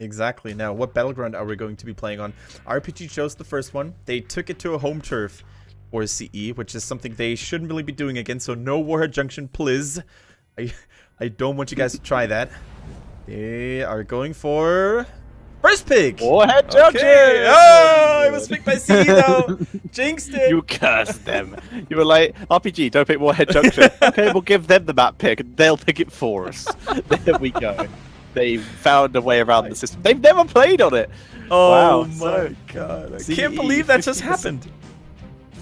Exactly. Now, what battleground are we going to be playing on? RPG chose the first one. They took it to a home turf for CE, which is something they shouldn't really be doing again. So no Warhead Junction, please. I don't want you guys to try that. They are going for first pick. Warhead Junction. Okay. Oh, it was picked by CE though. Jinxed it. You cursed them. You were like, RPG, don't pick Warhead Junction. Okay, we'll give them the map pick and they'll pick it for us. There we go. They found a way around the system. They've never played on it. Oh wow, my god. I can't believe that just happened.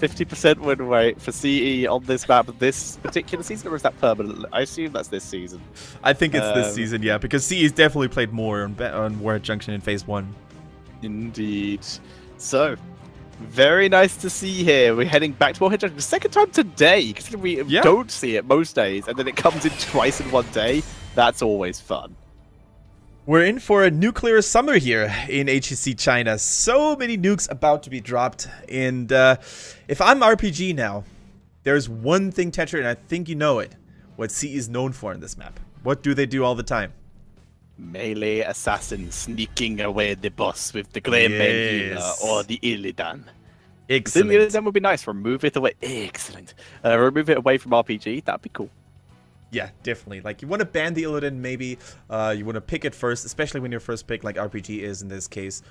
50% win rate for CE on this map this particular season, or is that permanent? I assume that's this season. I think it's this season, yeah, because CE's definitely played more on Warhead Junction in Phase 1. Indeed. So, very nice to see here. We're heading back to Warhead Junction. The second time today, because we don't see it most days, and then it comes in twice in one day. That's always fun. We're in for a nuclear summer here in HGC China. So many nukes about to be dropped. And if I'm RPG now, there's one thing, Tetra, and I think you know it. What CE is known for in this map. What do they do all the time? Melee assassin sneaking away the boss with the Greyman healer or the Illidan. Excellent. The Illidan would be nice. Remove it away. Excellent. Remove it away from RPG. That'd be cool. Yeah, definitely. Like, you want to ban the Illidan, maybe. You want to pick it first, especially when your first pick, like RPG is in this case.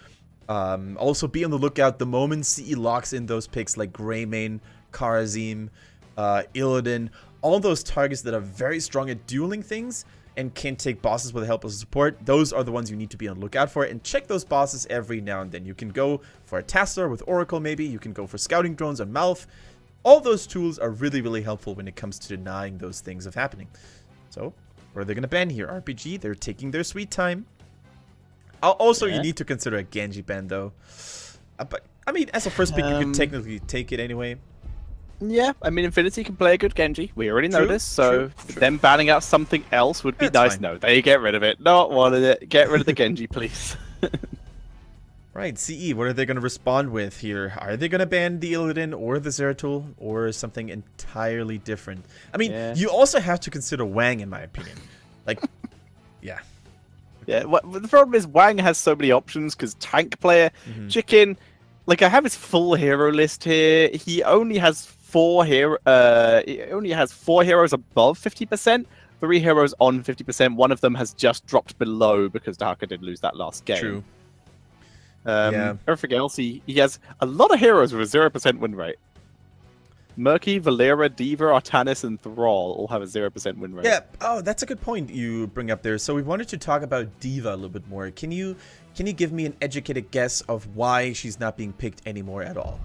Also, be on the lookout the moment CE locks in those picks like Greymane, Kharazim, Illidan. All those targets that are very strong at dueling things and can take bosses with the help of support. Those are the ones you need to be on the lookout for. And check those bosses every now and then. You can go for a Tassler with Oracle, maybe. You can go for scouting drones on Mouth. All those tools are really, really helpful when it comes to denying those things of happening. So, what are they going to ban here? RPG, they're taking their sweet time. Also, you need to consider a Genji ban, though. But, I mean, as a first pick, you could technically take it anyway. Yeah, I mean, Infinity can play a good Genji. We already know this, so them banning out something else would be nice. Fine. No, they get rid of it. Not wanted it. Get rid of the Genji, please. Right, CE, what are they going to respond with here? Are they going to ban the Illidan or the Zeratul or something entirely different? I mean, you also have to consider Wang, in my opinion. Like, yeah. Yeah, the problem is Wang has so many options because tank player, chicken, like I have his full hero list here. He only has four heroes above 50%, 3 heroes on 50%. One of them has just dropped below because Dahaka did lose that last game. True. Everything else, he has a lot of heroes with a 0% win rate. Murky, Valera, Diva, Artanis, and Thrall all have a 0% win rate. Yeah, oh, that's a good point you bring up there. So we wanted to talk about Diva a little bit more. Can you give me an educated guess of why she's not being picked anymore at all?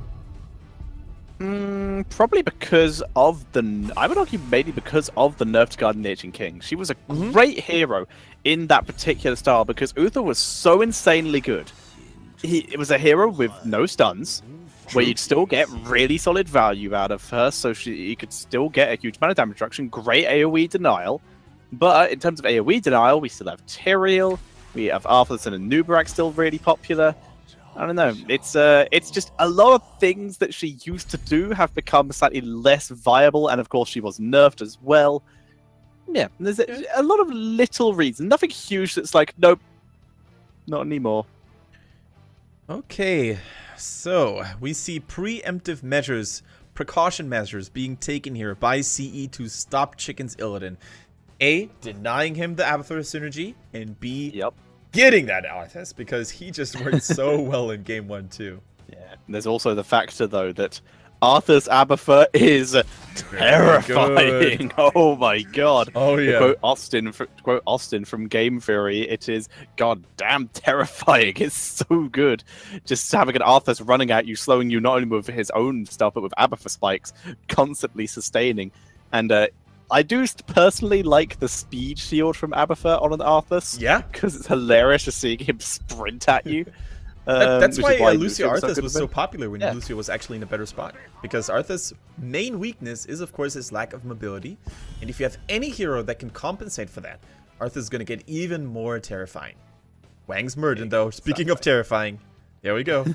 Probably because of I would argue maybe because of the nerf to Guardian Ancient King. She was a great hero in that particular style because Uther was so insanely good. It was a hero with no stuns, where you'd still get really solid value out of her, so you could still get a huge amount of damage reduction, great AoE denial. But in terms of AoE denial, we still have Tyrael, we have Arthas and Nubarak still really popular. I don't know, it's just a lot of things that she used to do have become slightly less viable, and of course she was nerfed as well. Yeah, there's a lot of little reasons, nothing huge that's like, nope, not anymore. Okay, so we see preemptive measures, precaution measures being taken here by CE to stop Chicken's Illidan. A, denying him the Abathur synergy, and B, getting that Arthas because he just worked so well in game 1 too. Yeah, and there's also the factor though that Arthas Abathur is terrifying. Oh my god. Oh yeah. To quote Austin from Game Theory, it is goddamn terrifying. It's so good. Just having an Arthas running at you, slowing you not only with his own stuff, but with Abathur spikes, constantly sustaining. And I do personally like the speed shield from Abathur on an Arthas. Yeah. Because it's hilarious just seeing him sprint at you. That's why Lucio Arthas was so popular when Lucio was actually in a better spot. Because Arthas' main weakness is, of course, his lack of mobility. And if you have any hero that can compensate for that, Arthas is going to get even more terrifying. Wang's Murden, though. Speaking of terrifying, there we go.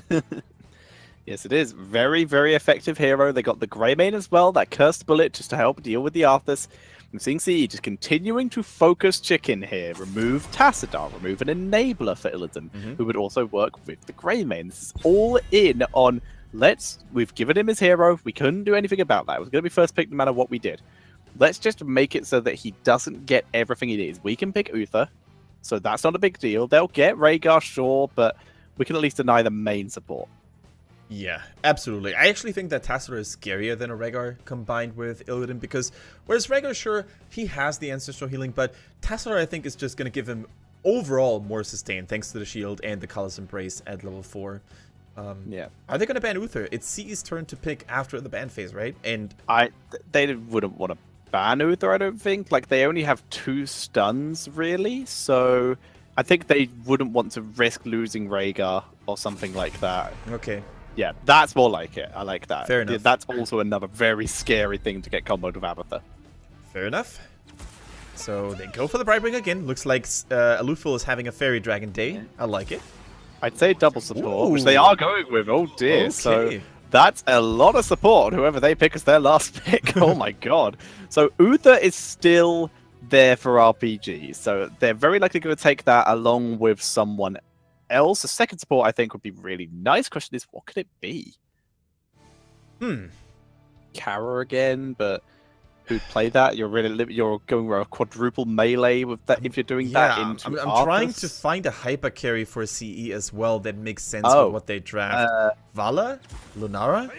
Yes, it is. Very, very effective hero. They got the Greymane as well, that cursed bullet just to help deal with the Arthas. I'm seeing CE just continuing to focus chicken here. Remove Tassadar, remove an enabler for Illidan, who would also work with the Greymane. This is all in on, we've given him his hero. We couldn't do anything about that. It was going to be first pick no matter what we did. Let's just make it so that he doesn't get everything he needs. We can pick Uther, so that's not a big deal. They'll get Rhaegar, sure, but we can at least deny the main support. Yeah, absolutely. I actually think that Tassadar is scarier than a Rhaegar combined with Illidan, because whereas Rhaegar, sure, he has the ancestral healing, but Tassadar, I think, is just going to give him overall more sustain thanks to the shield and the Callous Embrace at level 4. Yeah. Are they going to ban Uther? It's CE's turn to pick after the ban phase, right? And they wouldn't want to ban Uther, I don't think. Like, they only have 2 stuns, really, so I think they wouldn't want to risk losing Rhaegar or something like that. Okay. Yeah, that's more like it. I like that. Fair enough. That's also another very scary thing to get comboed with Abathur. Fair enough. So they go for the Brightwing again. Looks like Alufil is having a Fairy Dragon day. I like it. I'd say double support, which they are going with. Oh dear. Okay. So that's a lot of support, whoever they pick as their last pick. Oh my god. So Uther is still there for RPG. So they're very likely going to take that along with someone else. The second support, I think, would be really nice. Question is, what could it be? Kara again, but who'd play that? You're going with a quadruple melee with that if you're doing that into I'm trying to find a hyper carry for CE as well that makes sense with what they draft. Vala? Lunara?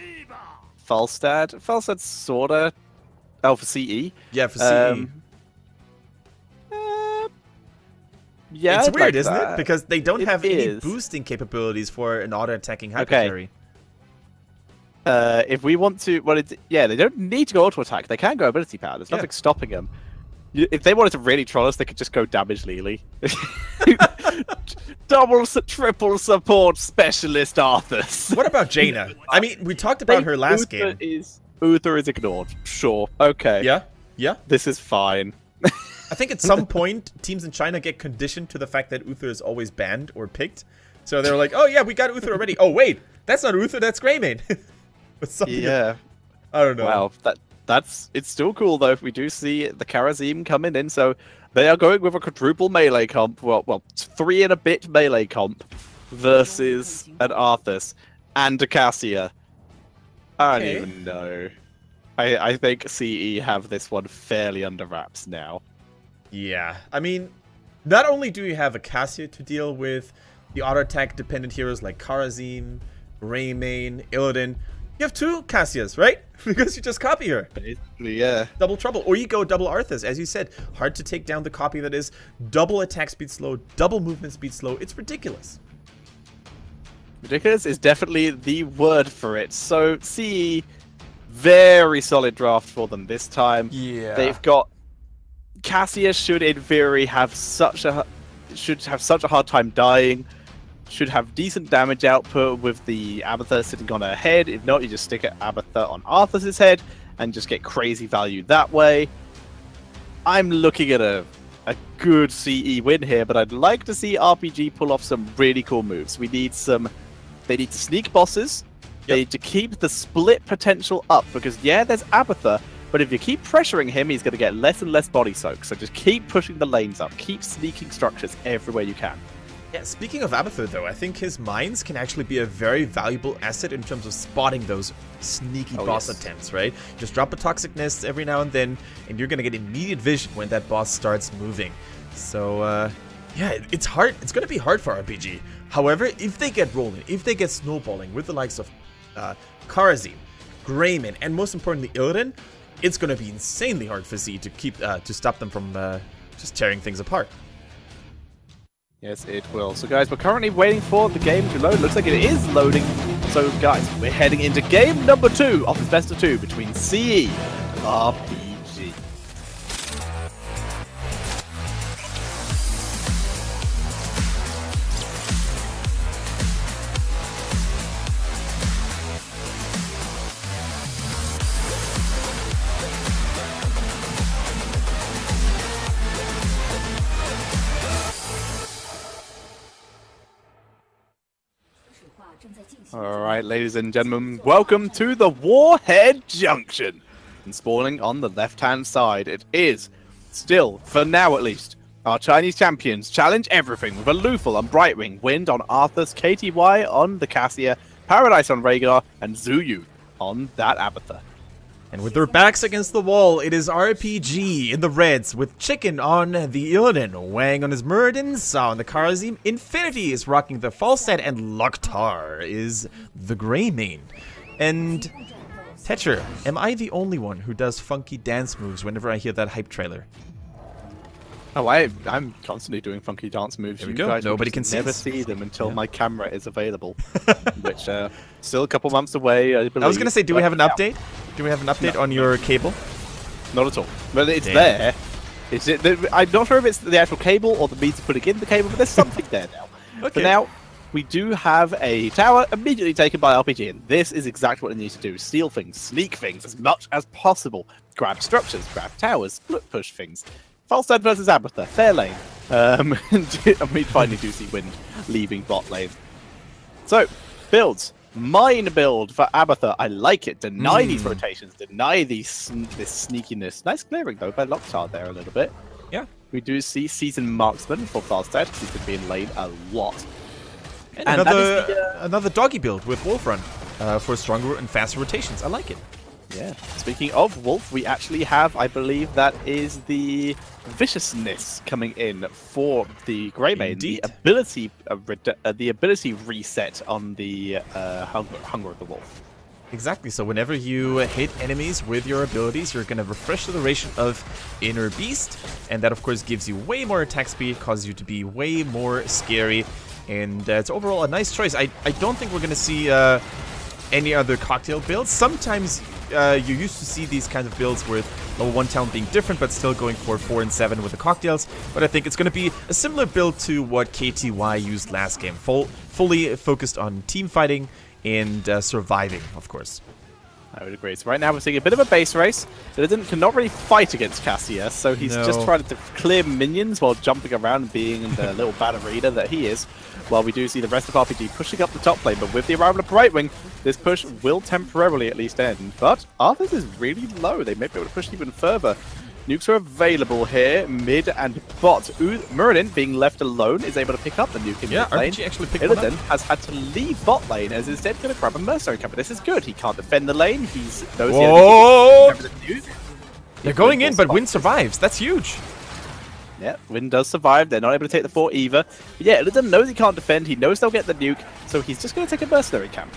Falstad sorta. Oh, for CE? Yeah, for CE. Yeah, it's weird, isn't it? Because they don't have any boosting capabilities for an auto-attacking hyper carry. If we want to, they don't need to go auto-attack. They can go ability power. There's nothing stopping them. If they wanted to really troll us, they could just go damage Lily. Double, triple support specialist Arthas. What about Jaina? I mean, we talked about her last game. Uther is ignored. Sure. Okay. Yeah. This is fine. I think at some point, teams in China get conditioned to the fact that Uther is always banned or picked. So they're like, oh yeah, we got Uther already. Oh wait, that's not Uther, that's Greymane. Yeah. I don't know. Wow, it's still cool though. We do see the Karazim coming in, so they are going with a quadruple melee comp. Well, 3 and a bit melee comp versus an Arthas and a Cassia. I don't even know. I think CE have this one fairly under wraps now. Yeah, I mean, not only do you have a Cassia to deal with the auto-attack dependent heroes like Karazim, Greymane, Illidan, you have 2 Cassias, right? Because you just copy her. Basically, yeah. Double trouble. Or you go double Arthas, as you said. Hard to take down the copy that is double attack speed slow, double movement speed slow. It's ridiculous. Ridiculous is definitely the word for it. So, CE, very solid draft for them this time. Yeah. They've got Cassia should in theory have such a hard time dying. Should have decent damage output with the Abathur sitting on her head. If not, you just stick an Abathur on Arthas' head and just get crazy value that way. I'm looking at a good CE win here, but I'd like to see RPG pull off some really cool moves. They need to sneak bosses. They need to keep the split potential up, because there's Abathur, but if you keep pressuring him, he's going to get less and less body soak. So just keep pushing the lanes up. Keep sneaking structures everywhere you can. Yeah, speaking of Abathur, though, I think his mines can actually be a very valuable asset in terms of spotting those sneaky boss attempts, right? Just drop a Toxic Nest every now and then, and you're going to get immediate vision when that boss starts moving. So, yeah, it's hard. It's going to be hard for RPG. However, if they get rolling, if they get snowballing with the likes of Karazim, Greymane, and most importantly, Illidan, it's going to be insanely hard for Z to keep to stop them from just tearing things apart. Yes, it will. So, guys, we're currently waiting for the game to load. Looks like it is loading. So, guys, we're heading into game number 2 of this best of 2 between CE and RPG. Alright, ladies and gentlemen, welcome to the Warhead Junction. And spawning on the left-hand side, it is still, for now at least, our Chinese champions challenge everything with a Lufel on Brightwing, Wind on Arthas, KTY on the Cassia, Paradise on Rhaegar, and Zuyu on that Abathur. And with their backs against the wall, it is RPG in the reds with Chicken on the Illidan, Wang on his Muradin, Sa on the Kharazim, Infinity is rocking the Falstad, and Loktar is the Grey main. And Tetcher, am I the only one who does funky dance moves whenever I hear that hype trailer? Oh, I'm constantly doing funky dance moves. There we go. Nobody can see never us. see them until my camera is available, which still a couple months away. I believe. I was gonna say, do we have an update? Do we have an update on your cable? Not at all. But it's there. I'm not sure if it's the actual cable or the meter putting in the cable, but there's something there now. Okay. For now, we do have a tower immediately taken by RPG, and this is exactly what it needs to do: steal things, sneak things as much as possible, grab structures, grab towers, split push things. Falstad versus Abathur, fair lane. And we finally do see Wind leaving bot lane. So, builds. Mine build for Abathur. I like it. Deny these rotations. Deny this sneakiness. Nice clearing, though, by Loktar there a little bit. Yeah. We do see Seasoned Marksman for Falstad, because he's going to be in lane a lot. And another doggy build with Wolf Run for stronger and faster rotations. I like it. Yeah. Speaking of Wolf, we actually have, I believe that is the Viciousness coming in for the Grey Main. The ability reset on the Hunger of the Wolf. Exactly, so whenever you hit enemies with your abilities, you're going to refresh the duration of Inner Beast, and that of course gives you way more attack speed, causes you to be way more scary, and it's overall a nice choice. I don't think we're going to see any other cocktail builds. Sometimes you used to see these kinds of builds with level 1 talent being different, but still going for 4 and 7 with the cocktails. But I think it's going to be a similar build to what KTY used last game. Fully focused on team fighting and surviving, of course. I would agree. So right now we're seeing a bit of a base race. Illidan cannot really fight against Cassia, so he's just trying to clear minions while jumping around and being the little ballerina that he is. While we do see the rest of RPG pushing up the top lane, but with the arrival of Brightwing, this push will temporarily at least end. But Arthas is really low. They may be able to push even further. Nukes are available here, mid and bot. Muradin, being left alone, is able to pick up the nuke in mid lane. RPG actually picked one up. Illidan has had to leave bot lane, as instead going to grab a mercenary camp. This is good. He can't defend the lane. He's knows the nuke. They're going in, but Wind survives. That's huge. Yeah, Wind does survive. They're not able to take the fort either. But yeah, Illidan knows he can't defend. He knows they'll get the nuke, so he's just going to take a mercenary camp.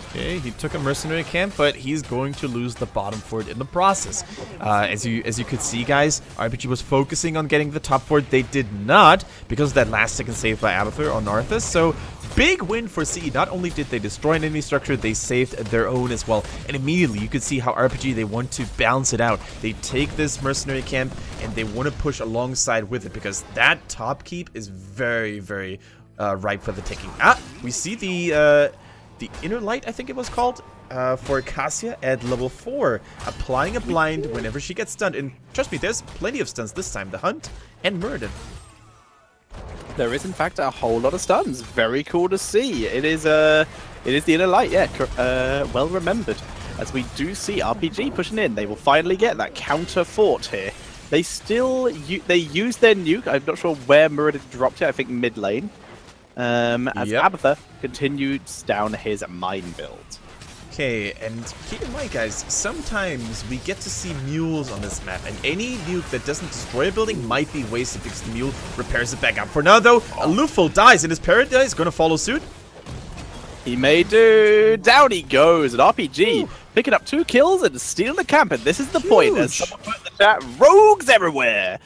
Okay, he took a mercenary camp, but he's going to lose the bottom fort in the process. As you could see, guys, RPG was focusing on getting the top fort. They did not, because of that last second save by Abathur on Arthas. So, big win for CE. Not only did they destroy an enemy structure, they saved their own as well. And immediately, you could see how RPG, they want to balance it out. They take this mercenary camp, and they want to push alongside with it, because that top keep is very, very ripe for the taking. We see the Inner Light, I think it was called, for Cassia at level 4, applying a blind whenever she gets stunned. And trust me, there's plenty of stuns this time. The Hunt and Muradin. There is, in fact, a whole lot of stuns. Very cool to see. It is the Inner Light, yeah, well remembered. As we do see RPG pushing in, they will finally get that counter fort here. They still use their nuke. I'm not sure where Muradin dropped it. I think mid lane. As Abathur continues down his mine build. Okay, and keep in mind, guys, sometimes we get to see mules on this map, and any nuke that doesn't destroy a building might be wasted because the mule repairs it back up. For now, though, Lufel dies, and his Paradise going to follow suit. He may do. Down he goes, and RPG picking up 2 kills and stealing the camp, and this is the point. As someone put in the chat, rogues everywhere!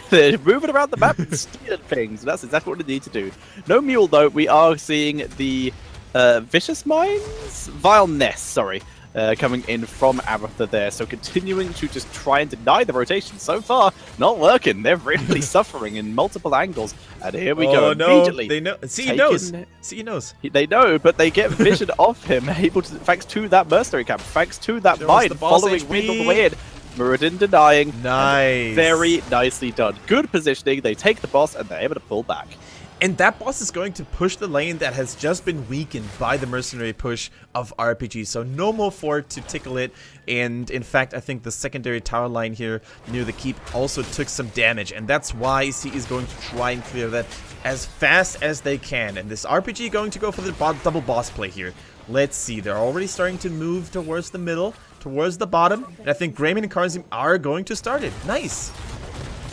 They're moving around the map and stealing things, and that's exactly what they need to do. No mule, though. We are seeing the Vicious Mines? Vile Nest, sorry. Coming in from Abathur there, so continuing to just try and deny the rotation. So far, not working. They're really suffering in multiple angles. And here we go. Immediately. They know. See, he knows. See, he knows. They know, but they get vision off him, able to, thanks to that mercenary camp, thanks to that mine, following Wind all the way in. Muradin denying. Nice. Very nicely done. Good positioning. They take the boss, and they're able to pull back. And that boss is going to push the lane that has just been weakened by the mercenary push of RPG. So no more fort to tickle it. And in fact, I think the secondary tower line here near the keep also took some damage. And that's why CE is going to try and clear that as fast as they can. And this RPG going to go for the double boss play here. Let's see. They're already starting to move towards the middle, towards the bottom. And I think Greymane and Karzim are going to start it. Nice.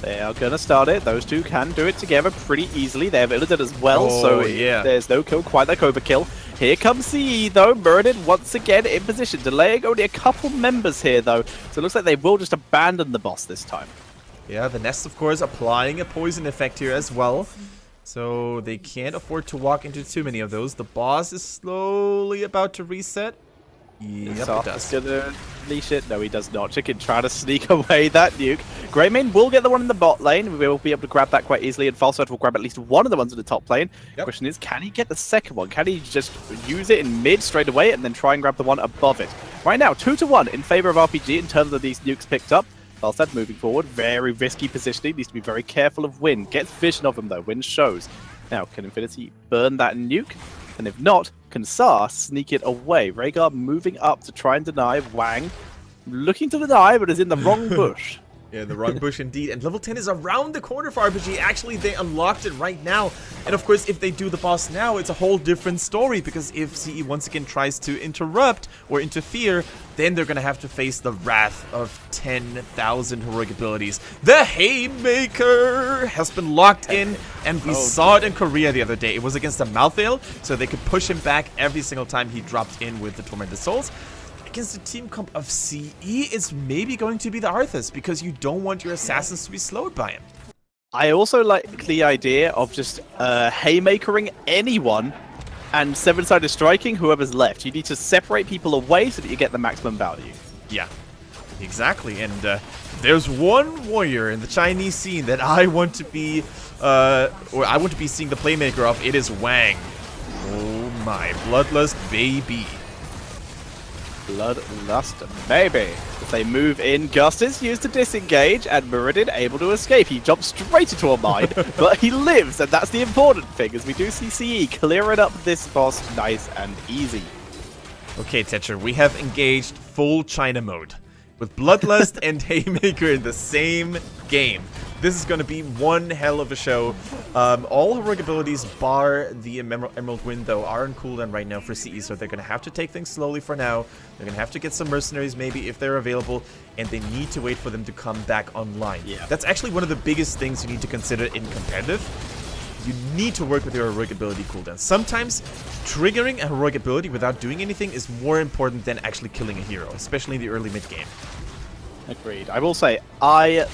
They are going to start it. Those two can do it together pretty easily. They have Illidan as well, so yeah. There's no kill quite like overkill. Here comes CE, though. Muradin once again in position. Delaying only a couple members here, though. So it looks like they will just abandon the boss this time. Yeah, the Nest, of course, applying a poison effect here as well. So they can't afford to walk into too many of those. The boss is slowly about to reset. Yep, it does. Gonna leash it. No, he does not. Chicken trying to sneak away that nuke. Greymane will get the one in the bot lane. We will be able to grab that quite easily, and Falstad will grab at least one of the ones in the top lane. Yep. Question is, can he get the second one? Can he just use it in mid straight away and then try and grab the one above it? Right now, 2-1 in favor of RPG in terms of these nukes picked up. Falstad moving forward. Very risky positioning. Needs to be very careful of Win. Gets vision of him, though. Win shows. Now, can Infinity burn that nuke? And if not, can Sa sneak it away? Rhaegar moving up to try and deny. Wang looking to deny, but is in the wrong bush. Yeah, the wrong bush indeed. And level 10 is around the corner for RPG. Actually, they unlocked it right now. And of course, if they do the boss now, it's a whole different story. Because if CE once again tries to interrupt or interfere, then they're going to have to face the wrath of 10,000 heroic abilities. The Haymaker has been locked in, and we saw it in Korea the other day. It was against the Malthael, so they could push him back every single time he dropped in with the Tormented Souls. Against the team comp of CE, it's maybe going to be the Arthas, because you don't want your assassins to be slowed by him. I also like the idea of just haymakering anyone and seven-sided striking whoever's left. You need to separate people away so that you get the maximum value. Yeah, exactly. And there's one warrior in the Chinese scene that I want to be, or I want to be seeing the playmaker of. It is Wang. Oh my, Bloodlust baby. Bloodlust baby. If they move in, Gust is used to disengage, and Muradin able to escape. He jumps straight into a mine, but he lives, and that's the important thing, as we do see CE clearing up this boss nice and easy. Okay, Tetcher, we have engaged full China mode, with Bloodlust and Haymaker in the same game. This is going to be one hell of a show. All heroic abilities bar the Emerald Wind, though, are on cooldown right now for CE, so they're going to have to take things slowly for now. They're going to have to get some mercenaries, maybe, if they're available, and they need to wait for them to come back online. Yeah. That's actually one of the biggest things you need to consider in competitive. You need to work with your heroic ability cooldown. Sometimes triggering a heroic ability without doing anything is more important than actually killing a hero, especially in the early mid-game. Agreed. I will say, I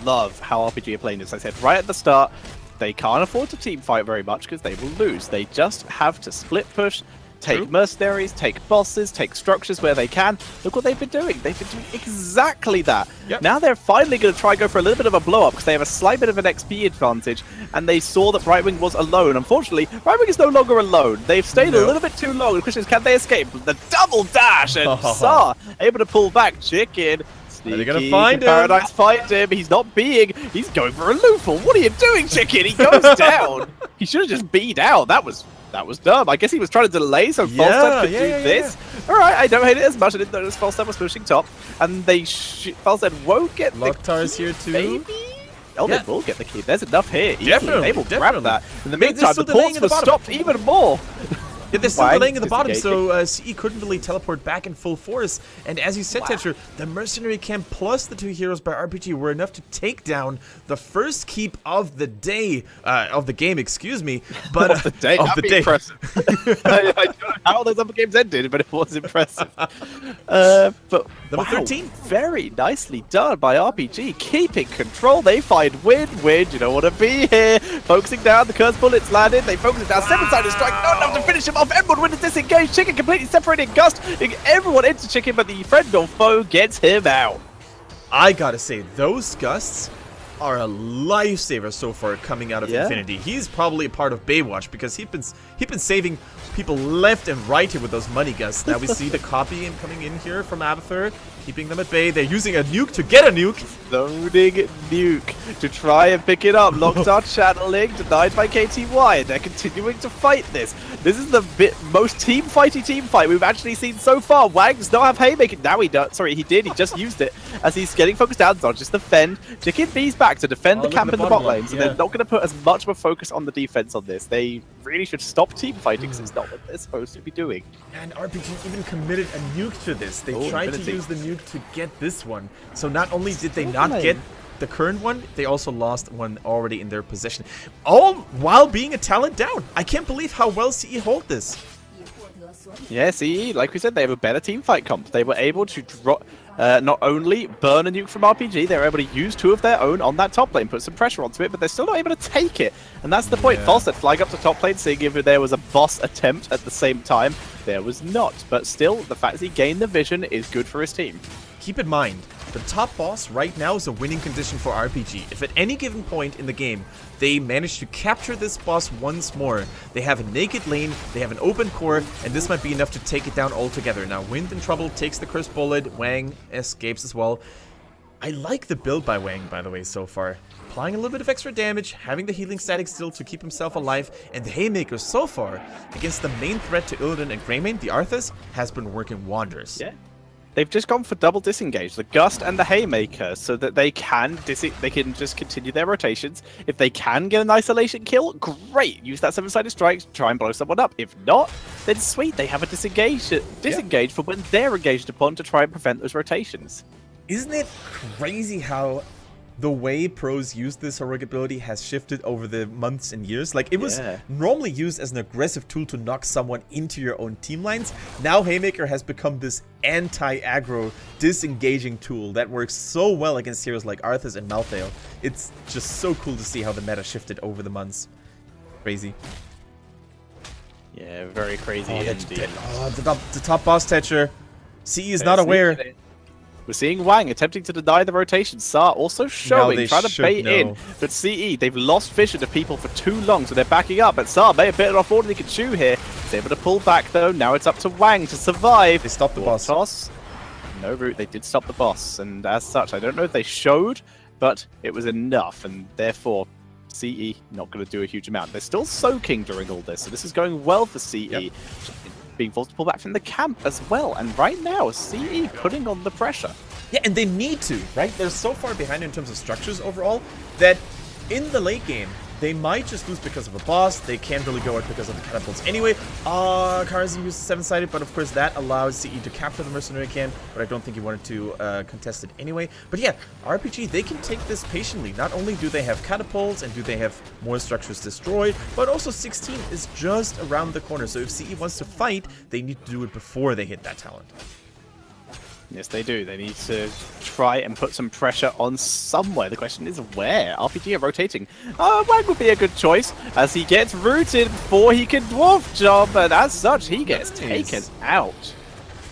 love how RPG are playing this. I said right at the start, they can't afford to team fight very much because they will lose. They just have to split push, take mercenaries, take bosses, take structures where they can. Look what they've been doing. They've been doing exactly that. Yep. Now they're finally going to try and go for a little bit of a blow up because they have a slight bit of an XP advantage, and they saw that Brightwing was alone. Unfortunately, Brightwing is no longer alone. They've stayed a little bit too long. The question is, can they escape? The double dash, and Sa able to pull back. Chicken. Are they gonna find him? Paradise find him. He's not being. He's going for a loophole. What are you doing, Chicken? He goes down. He should have just beat out. That was dumb. I guess he was trying to delay so Falstad could do this. All right, I don't hate it as much. I didn't notice Falstad was pushing top, and Falstad won't get Loktar's here too. Maybe. Oh, they will get the key. There's enough here. Definitely, they will grab that. In the meantime, the ports were bottom. stopped even more. Yeah, they're still delaying in the bottom, so CE couldn't really teleport back in full force. And as you said, Tetcher, the mercenary camp plus the two heroes by RPG were enough to take down the first keep of the day, of the game, excuse me. But of the day, of the day. Impressive. I don't know how those other games ended, but it was impressive. But Level 13, very nicely done by RPG, keeping control. They find Win. You don't want to be here. Focusing down, the curse bullets landed. They focus it down. Seven-sided strike, not enough to finish him off. Emerald Wind is disengaged. Chicken completely separated. Gust, everyone into Chicken, but the friend or foe gets him out. I gotta say, those Gusts are a lifesaver so far coming out of Infinity. He's probably a part of Baywatch because he's been saving people left and right here with those money Gusts. Now we see the copy coming in here from Abathur. keeping them at bay. They're using a nuke to get a nuke. Loading nuke to try and pick it up. Lockdown channeling, denied by KTY. They're continuing to fight this. This is the most team fight we've actually seen so far. Wang does not have Haymaker. Now he does. Sorry, he did. He just used it as he's getting focused down. Dodges the fend. Chicken B's back to defend the camp in the bot lane. So they're not going to put as much of a focus on the defense on this. They really should stop team fighting because it's not what they're supposed to be doing. And RPG even committed a nuke to this. They tried to use the nuke to get this one. So not only did they not get the current one, they also lost one already in their possession. All while being a talent down. I can't believe how well CE hold this. Yeah, CE, like we said, they have a better team fight comp. They were able to drop, not only burn a nuke from RPG, they were able to use 2 of their own on that top lane, put some pressure onto it, but they're still not able to take it. And that's the point. Falset flying up to top lane, seeing if there was a boss attempt at the same time. There was not. But still, the fact that he gained the vision is good for his team. Keep in mind, the top boss right now is a winning condition for RPG. If at any given point in the game, they manage to capture this boss once more, they have a naked lane, they have an open core, and this might be enough to take it down altogether. Now, Wind in trouble, takes the cursed bullet, Wang escapes as well. I like the build by Wang, by the way, so far. Applying a little bit of extra damage, having the healing static still to keep himself alive, and the Haymaker so far, against the main threat to Illidan and Greymane, the Arthas, has been working wonders. Yeah. They've just gone for double disengage, the Gust and the Haymaker, so that they can just continue their rotations. If they can get an isolation kill, great. Use that 7-sided strike to try and blow someone up. If not, then sweet, they have a disengage for when they're engaged upon to try and prevent those rotations. Isn't it crazy how the way pros use this heroic ability has shifted over the months and years? Like, it was normally used as an aggressive tool to knock someone into your own team lines. Now Haymaker has become this anti-aggro, disengaging tool that works so well against heroes like Arthas and Malthael. It's just so cool to see how the meta shifted over the months. Crazy. Yeah, very crazy indeed. The top boss Tetcher. CE is not aware. We're seeing Wang attempting to deny the rotation. Sa also showing, trying to bait in. But CE, they've lost vision to people for too long, so they're backing up. But Sa may have bitten off more than he could chew here. He's able to pull back, though. Now it's up to Wang to survive. They stopped the boss. Toss. No route. They did stop the boss. And as such, I don't know if they showed, but it was enough. And therefore, CE not going to do a huge amount. They're still soaking during all this, so this is going well for CE. Yep. Being forced to pull back from the camp as well, and right now CE putting on the pressure. Yeah, and they need to, right? They're so far behind in terms of structures overall that in the late game they might just lose because of a boss. They can't really go out because of the catapults anyway. Karazin uses 7-sided, but of course that allows CE to capture the mercenary camp, but I don't think he wanted to contest it anyway. But yeah, RPG, they can take this patiently. Not only do they have catapults and do they have more structures destroyed, but also 16 is just around the corner. So if CE wants to fight, they need to do it before they hit that talent. Yes, they do. They need to try and put some pressure on somewhere. The question is where? RPG are rotating. Wang would be a good choice as he gets rooted before he can dwarf jump, and as such, he gets taken out.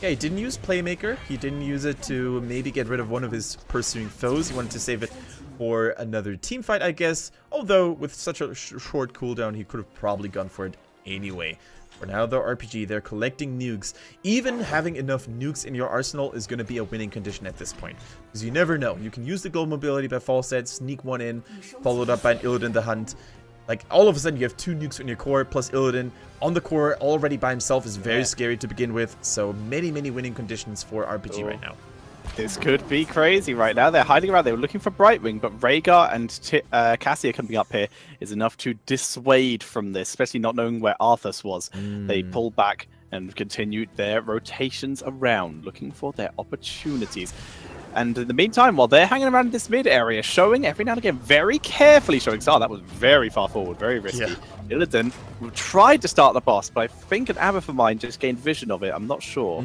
Yeah, he didn't use Playmaker. He didn't use it to maybe get rid of one of his pursuing foes. He wanted to save it for another team fight, I guess. Although, with such a short cooldown, he could have probably gone for it anyway. For now, though, RPG, they're collecting nukes. Even having enough nukes in your arsenal is going to be a winning condition at this point. Because you never know. You can use the global mobility by Falset, sneak one in, followed up by an Illidan the Hunt. Like, all of a sudden, you have 2 nukes on your core, plus Illidan on the core already by himself is very scary to begin with. So, many, many winning conditions for RPG right now. This could be crazy right now. They're hiding around. They were looking for Brightwing, but Rhaegar and Cassia coming up here is enough to dissuade from this, especially not knowing where Arthas was. They pulled back and continued their rotations around, looking for their opportunities. And in the meantime, while they're hanging around this mid area, showing every now and again, very carefully showing, that was very far forward, very risky. Illidan tried to start the boss, but I think an Abathemine just gained vision of it. I'm not sure.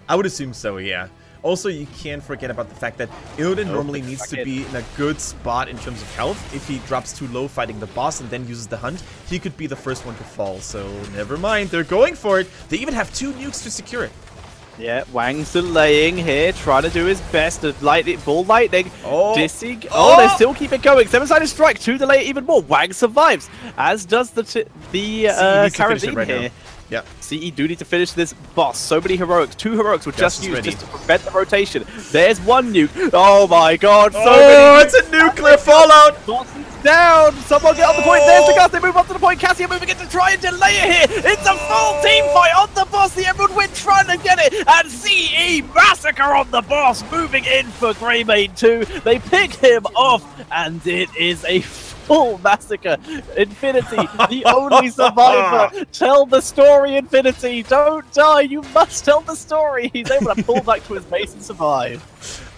I would assume so, yeah. Also, you can't forget about the fact that Illidan normally needs to be in a good spot in terms of health. If he drops too low fighting the boss and then uses the hunt, he could be the first one to fall. So, never mind. They're going for it. They even have 2 nukes to secure it. Yeah, Wang's delaying here, trying to do his best to ball lightning. Dissing. Oh, they still keep it going. 7-sided strike to delay it even more. Wang survives, as does the Karazim here. Yeah. CE do need to finish this boss. So many heroics. 2 heroics were just used just to prevent the rotation. There's 1 nuke. Oh my god. So many it's a nuclear fallout. Boss is down. Someone get on the point. There's the gas. They move on to the point. Cassia moving in to try and delay it here. It's a full team fight on the boss. The Emerald Wind trying to get it. And CE massacre on the boss. Moving in for Greymane 2. They pick him off. And it is a full massacre. Infinity, the only survivor. Tell the story, Infinity. Don't die. You must tell the story. He's able to pull back to his base and survive.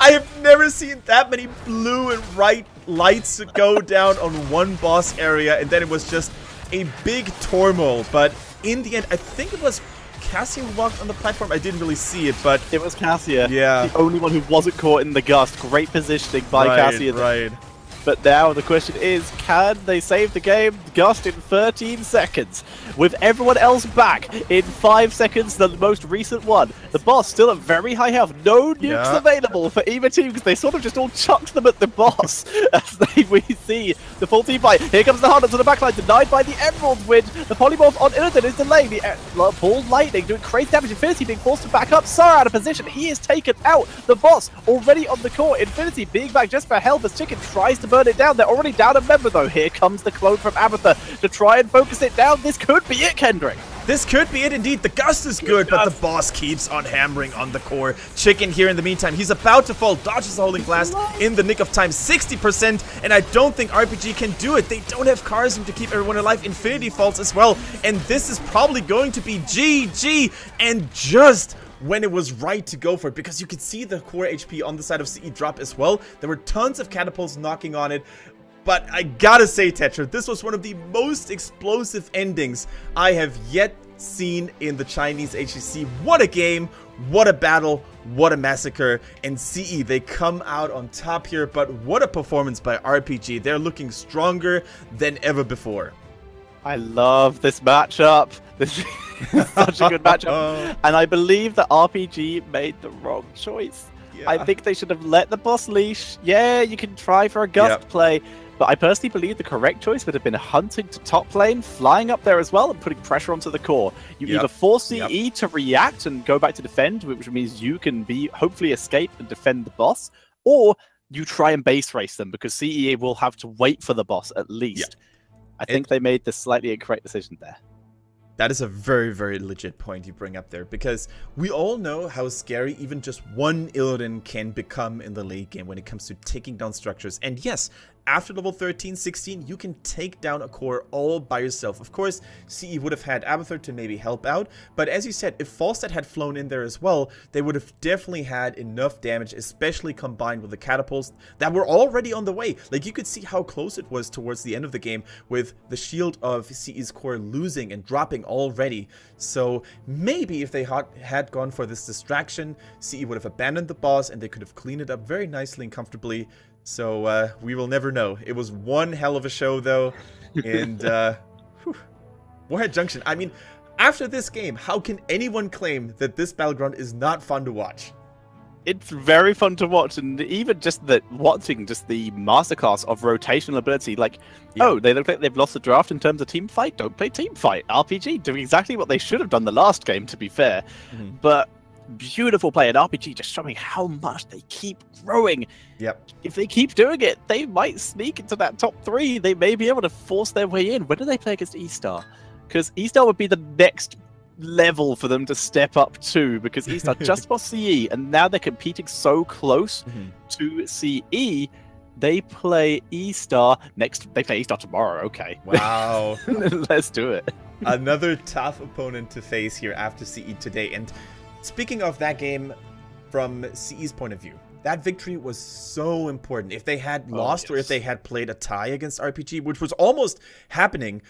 I have never seen that many blue and white lights go down on one boss area, and then it was just a big turmoil. But in the end, I think it was Cassia walked on the platform. I didn't really see it, but it was Cassia. Yeah, the only one who wasn't caught in the gust. Great positioning by Cassia. Right. But now the question is, can they save the game? Gust in 13 seconds. With everyone else back in 5 seconds, the most recent one. The boss still at very high health. No nukes available for either team because they sort of just all chucked them at the boss. As we see the full team fight. Here comes the Hunters on the backline, denied by the Emerald Wind. The Polymorph on Illidan is delaying. The Ball Lightning doing crazy damage. Infinity being forced to back up. Sar out of position. He is taken out. The boss already on the core. Infinity being back just for health as Chicken tries to burn it down. They're already down a member though. Here comes the clone from Abatha to try and focus it down. This could be it, Kendrick. This could be it indeed. The gust is good, but the boss keeps on hammering on the core. Chicken here in the meantime. He's about to fall. Dodges the holding blast in the nick of time. 60%, and I don't think RPG can do it. They don't have Karazim to keep everyone alive. Infinity falls as well, and this is probably going to be GG. And just when it was right to go for it, because you could see the core HP on the side of CE drop as well. There were tons of catapults knocking on it. But I gotta say, Tetra, this was one of the most explosive endings I have yet seen in the Chinese HGC. What a game, what a battle, what a massacre. And CE, they come out on top here, but what a performance by RPG. They're looking stronger than ever before. I love this matchup. This is such a good matchup. And I believe that RPG made the wrong choice. Yeah. I think they should have let the boss leash. Yeah, you can try for a gust play. But I personally believe the correct choice would have been hunting to top lane, flying up there as well, and putting pressure onto the core. You either force CE to react and go back to defend, which means you can hopefully escape and defend the boss, or you try and base race them, because CE will have to wait for the boss at least. I think they made the slightly incorrect decision there. That is a very, very legit point you bring up there, because we all know how scary even just one Illidan can become in the late game when it comes to taking down structures. And yes, after level 13, 16, you can take down a core all by yourself. Of course, CE would have had Abathur to maybe help out, but as you said, if Falstad had flown in there as well, they would have definitely had enough damage, especially combined with the catapults that were already on the way. Like, you could see how close it was towards the end of the game with the shield of CE's core losing and dropping already. So maybe if they had gone for this distraction, CE would have abandoned the boss and they could have cleaned it up very nicely and comfortably. So we will never know. It was one hell of a show though. And Warhead Junction, I mean, after this game, how can anyone claim that this Battleground is not fun to watch? It's very fun to watch, and even just watching just the masterclass of rotational ability, like, oh, they look like they've lost the draft in terms of team fight, don't play team fight. RPG doing exactly what they should have done the last game, to be fair. But beautiful play, and RPG just showing how much they keep growing. If they keep doing it, they might sneak into that top 3. They may be able to force their way in. When do they play against E-Star? Because E-Star would be the next level for them to step up to, because E-Star just lost CE, and now they're competing so close to CE. They play E-Star next. They play E-Star tomorrow. Okay. Wow. Let's do it. Another tough opponent to face here after CE today. And speaking of that game from CE's point of view, that victory was so important. If they had lost or if they had played a tie against RPG, which was almost happening,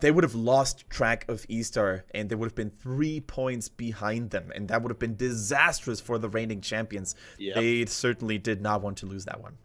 they would have lost track of E-Star and they would have been 3 points behind them. And that would have been disastrous for the reigning champions. They certainly did not want to lose that one.